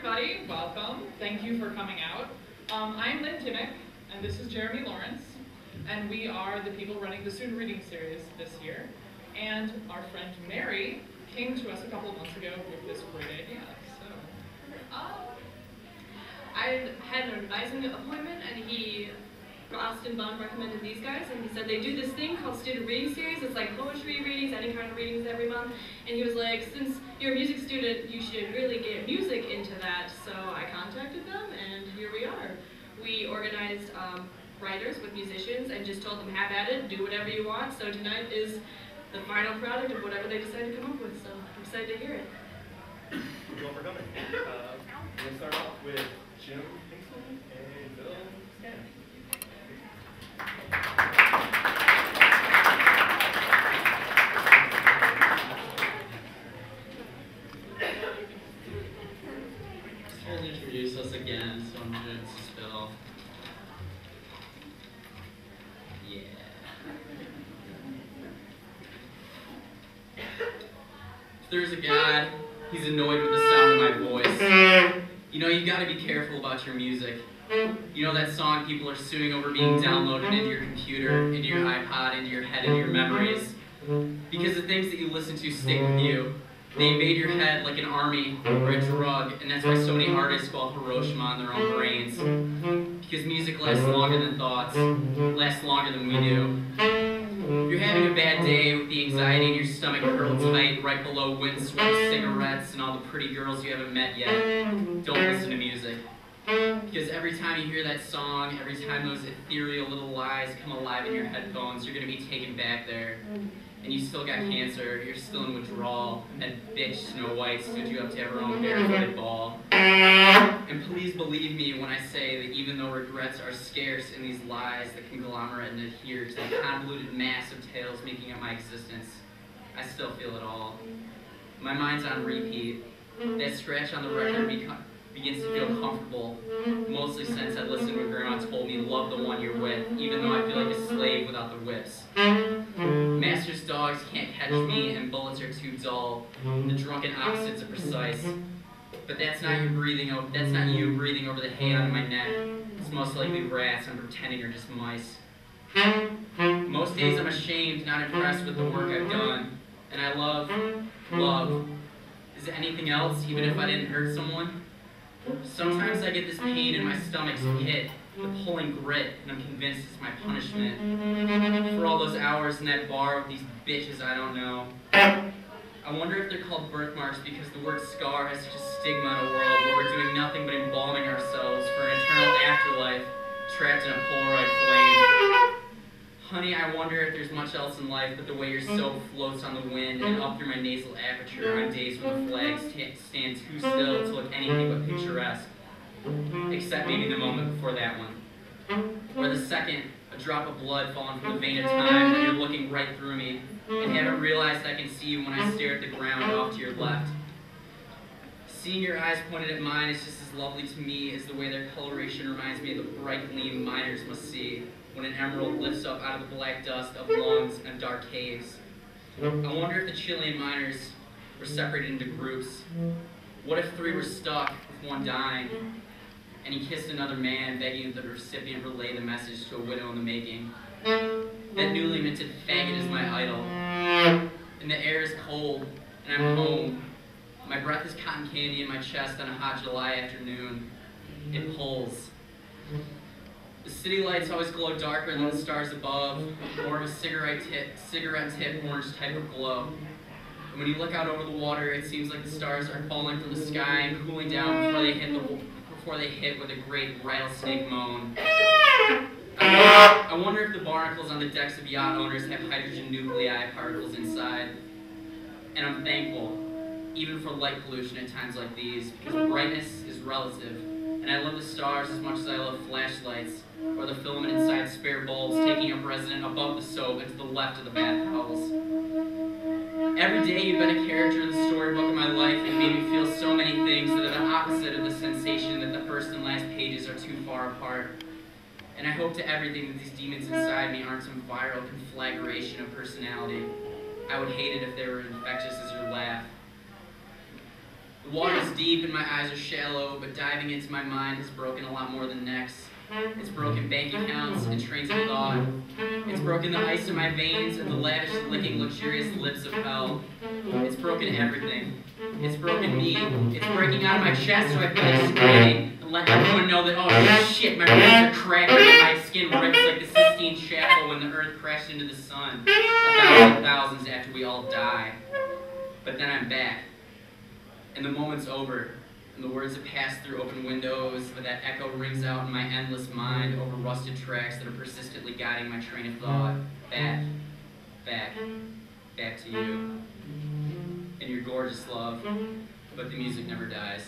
everybody. Welcome. Thank you for coming out. I'm Lynn Timmick, and this is Jeremy Lawrence, and we are the people running the student reading series this year. And our friend Mary came to us a couple of months ago with this great idea. So, I had an advising appointment, and Austin Bond recommended these guys, and he said they do this thing called student reading series. It's like poetry readings, any kind of readings every month. And he was like, since you're a music student, you should really get music into that. So I contacted them, and here we are. We organized writers with musicians and just told them, have at it, do whatever you want. So tonight is the final product of whatever they decide to come up with. So I'm excited to hear it. Thank you all for coming. We're going to start off with Jim Hinkson and Bill Scanlon. He'll introduce us again, so I'm going to spill. Yeah. If there's a God, he's annoyed with the sound of my voice. You know, you gotta be careful about your music. You know that song people are suing over being downloaded into your computer, into your iPod, into your head, into your memories? Because the things that you listen to stick with you. They invade your head like an army or a drug, and that's why so many artists go Hiroshima on their own brains. Because music lasts longer than thoughts, lasts longer than we do. If you're having a bad day with the anxiety in your stomach curled tight right below windswept cigarettes and all the pretty girls you haven't met yet, don't listen to music. Because every time you hear that song, every time those ethereal little lies come alive in your headphones, you're going to be taken back there. And you still got cancer, you're still in withdrawal, and that bitch Snow White stood you up to have her own barefooted ball. And please believe me when I say that even though regrets are scarce in these lies that conglomerate and adhere to the convoluted mass of tales making up my existence, I still feel it all. My mind's on repeat. That scratch on the record begins to feel comfortable, mostly since I listened when Grandma told me, love the one you're with, even though I feel like a slave without the whips. Master's dogs can't catch me, and bullets are too dull. The drunken opposites are precise. But that's not you breathing over the hay on my neck. It's most likely rats I'm pretending are just mice. Most days I'm ashamed, not impressed with the work I've done. And I love. Is it anything else, even if I didn't hurt someone? Sometimes I get this pain in my stomach's pit, the pulling grit, and I'm convinced it's my punishment. For all those hours in that bar with these bitches I don't know. I wonder if they're called birthmarks because the word scar has such a stigma in a world where we're doing nothing but embalming ourselves for an eternal afterlife, trapped in a Polaroid flame. Honey, I wonder if there's much else in life but the way your soap floats on the wind and up through my nasal aperture on days when the flags stand too still to look anything but picturesque. Except maybe the moment before that one. Or the second, a drop of blood falling from the vein of time when you're looking right through me and haven't realized I can see you when I stare at the ground off to your left. Seeing your eyes pointed at mine is just as lovely to me as the way their coloration reminds me of the bright gleam miners must see when an emerald lifts up out of the black dust of lungs and dark caves. I wonder if the Chilean miners were separated into groups. What if three were stuck with one dying, and he kissed another man, begging that the recipient relay the message to a widow in the making? That newly minted faggot is my idol. And the air is cold, and I'm home. My breath is cotton candy in my chest on a hot July afternoon. It pulls. The city lights always glow darker than the stars above, more of a cigarette tip orange type of glow. And when you look out over the water, it seems like the stars are falling from the sky and cooling down before they hit with a great rattlesnake moan. I wonder if the barnacles on the decks of yacht owners have hydrogen nuclei particles inside. And I'm thankful, even for light pollution at times like these, because brightness is relative. And I love the stars as much as I love flashlights, or the filament inside spare bulbs taking up residence above the soap and to the left of the bath towels. Every day you've been a character in the storybook of my life and made me feel so many things that are the opposite of the sensation that the first and last pages are too far apart. And I hope to everything that these demons inside me aren't some viral conflagration of personality. I would hate it if they were infectious as your laugh. The The water's deep and my eyes are shallow, but diving into my mind has broken a lot more than necks. It's broken bank accounts and trains of thought. It's broken the ice in my veins and the lavish, licking, luxurious lips of hell. It's broken everything. It's broken me. It's breaking out of my chest, so I feel like screaming and let everyone know that, oh shit, my ribs are cracked and my skin rips like the Sistine Chapel when the earth crashed into the sun. 1,000 thousands after we all die. But then I'm back. And the moment's over. And the words have passed through open windows, but that echo rings out in my endless mind over rusted tracks that are persistently guiding my train of thought. Back, back, back to you. And your gorgeous love, but the music never dies.